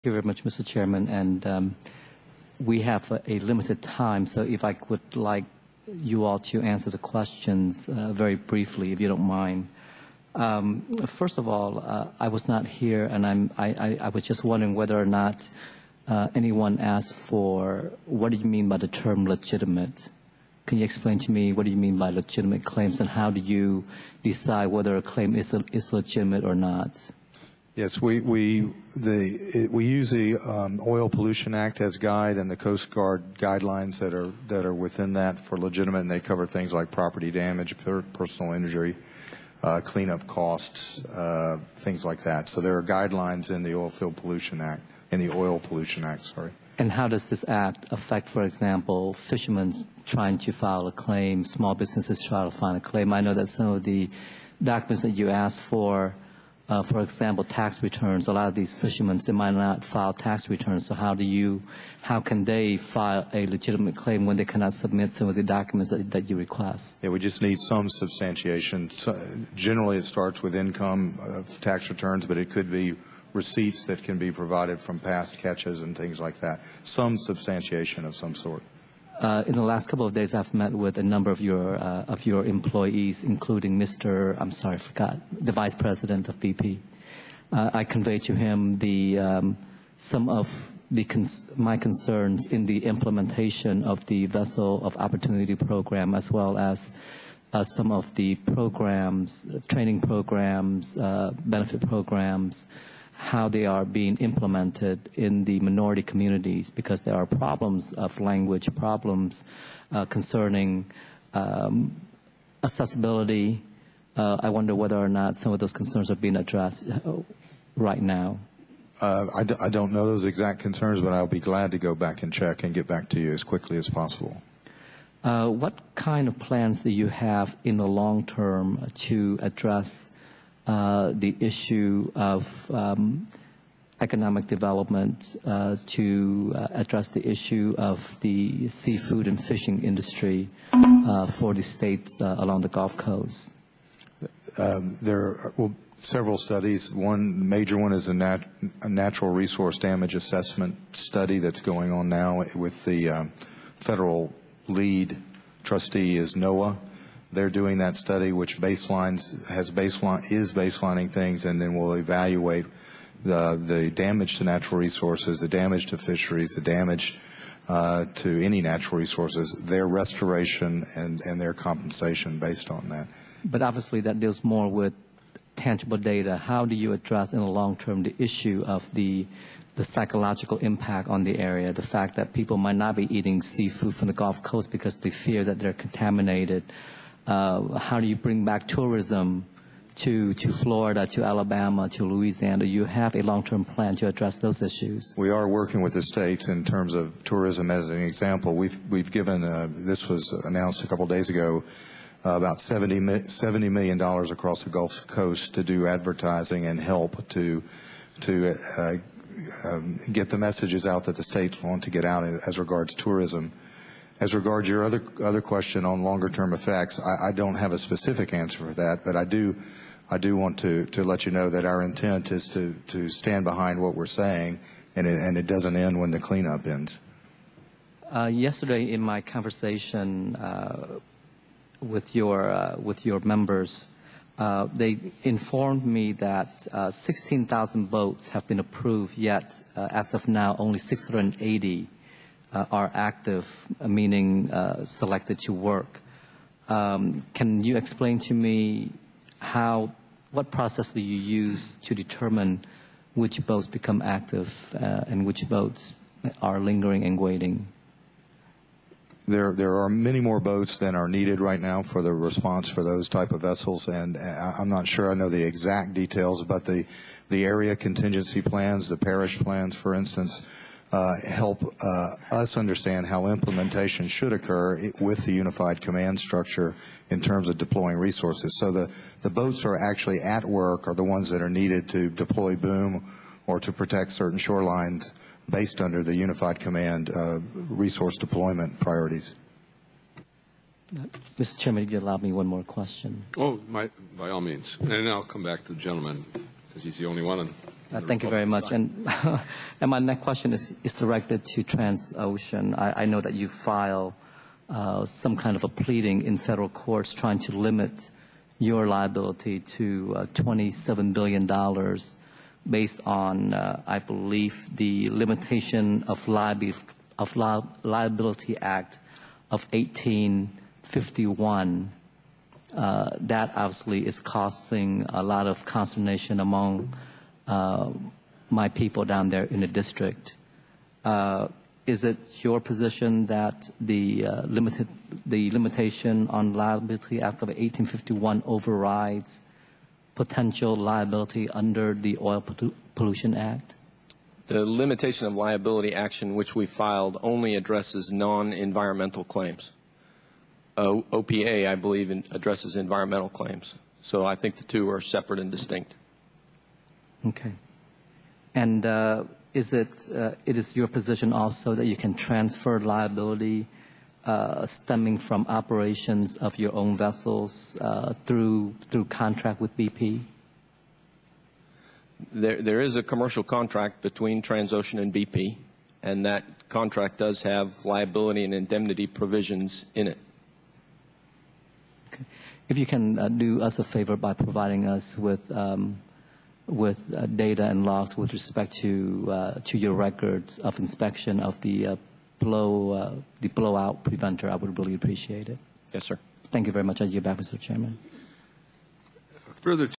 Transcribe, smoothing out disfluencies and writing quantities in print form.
Thank you very much, Mr. Chairman. And we have a limited time, so if I would like you all to answer the questions very briefly, if you don't mind. First of all, I was not here, and I was just wondering whether or not anyone asked for what do you mean by the term legitimate? Can you explain to me what do you mean by legitimate claims, and how do you decide whether a claim is legitimate or not? Yes, we use the Oil Pollution Act as guide, and the Coast Guard guidelines that are within that for legitimate, and they cover things like property damage, personal injury, cleanup costs, things like that. So there are guidelines in the Oil Pollution Act, sorry. And how does this act affect, for example, fishermen trying to file a claim, small businesses trying to file a claim? I know that some of the documents that you asked for example, tax returns, a lot of these fishermen, they might not file tax returns. So how can they file a legitimate claim when they cannot submit some of the documents that you request? Yeah, we just need some substantiation. So, generally, it starts with income tax returns, but it could be receipts that can be provided from past catches and things like that. Some substantiation of some sort. In the last couple of days, I've met with a number of your employees, including the Vice President of BP. I conveyed to him some of my concerns in the implementation of the Vessel of Opportunity program, as well as some of the programs, training programs, benefit programs, how they are being implemented in the minority communities, because there are problems of language, problems concerning accessibility. I wonder whether or not some of those concerns are being addressed right now. I don't know those exact concerns, but I'll be glad to go back and check and get back to you as quickly as possible. What kind of plans do you have in the long term to address the issue of economic development, to address the issue of the seafood and fishing industry for the states along the Gulf Coast? There are several studies. One major one is a natural resource damage assessment study that's going on now with the federal lead trustee is NOAA. They're doing that study, which is baselining things, and then will evaluate the damage to natural resources, the damage to fisheries, the damage to any natural resources, their restoration and their compensation based on that. But obviously that deals more with tangible data. How do you address in the long term the issue of the psychological impact on the area, the fact that people might not be eating seafood from the Gulf Coast because they fear that they're contaminated? How do you bring back tourism to Florida, to Alabama, to Louisiana? Do you have a long-term plan to address those issues? We are working with the states in terms of tourism. As an example, we've given, this was announced a couple days ago, about $70 million across the Gulf Coast to do advertising and help to get the messages out that the states want to get out as regards tourism. As regards your other question on longer-term effects, I don't have a specific answer for that, but I do want to let you know that our intent is to stand behind what we're saying, and it doesn't end when the cleanup ends. Yesterday, in my conversation with your members, they informed me that 16,000 boats have been approved, yet as of now, only 680 are active, meaning selected to work. Can you explain to me what process do you use to determine which boats become active and which boats are lingering and waiting? There are many more boats than are needed right now for the response for those type of vessels, and I'm not sure I know the exact details, but the area contingency plans, the parish plans, for instance, help us understand how implementation should occur with the unified command structure in terms of deploying resources. So the boats that are actually at work are the ones that are needed to deploy boom or to protect certain shorelines based under the unified command resource deployment priorities. Mr. Chairman, if you allow me one more question. Oh, by all means. And I'll come back to the gentleman, because he's the only one Thank you very much. And, and my next question is directed to Transocean. I know that you file some kind of a pleading in federal courts trying to limit your liability to $27 billion based on, I believe, the Limitation of Liability Act of 1851. That obviously is causing a lot of consternation among my people down there in the district. Is it your position that the Limitation on Liability Act of 1851 overrides potential liability under the Oil Pollution Act? The Limitation of Liability action which we filed only addresses non-environmental claims. OPA, I believe, addresses environmental claims. So I think the two are separate and distinct. Okay. And it is your position also that you can transfer liability stemming from operations of your own vessels through contract with BP? There is a commercial contract between Transocean and BP, and that contract does have liability and indemnity provisions in it. Okay. If you can do us a favor by providing us with data and logs with respect to your records of inspection of the blowout preventer, I would really appreciate it. Yes, sir. Thank you very much. I yield back, Mr. Chairman. Further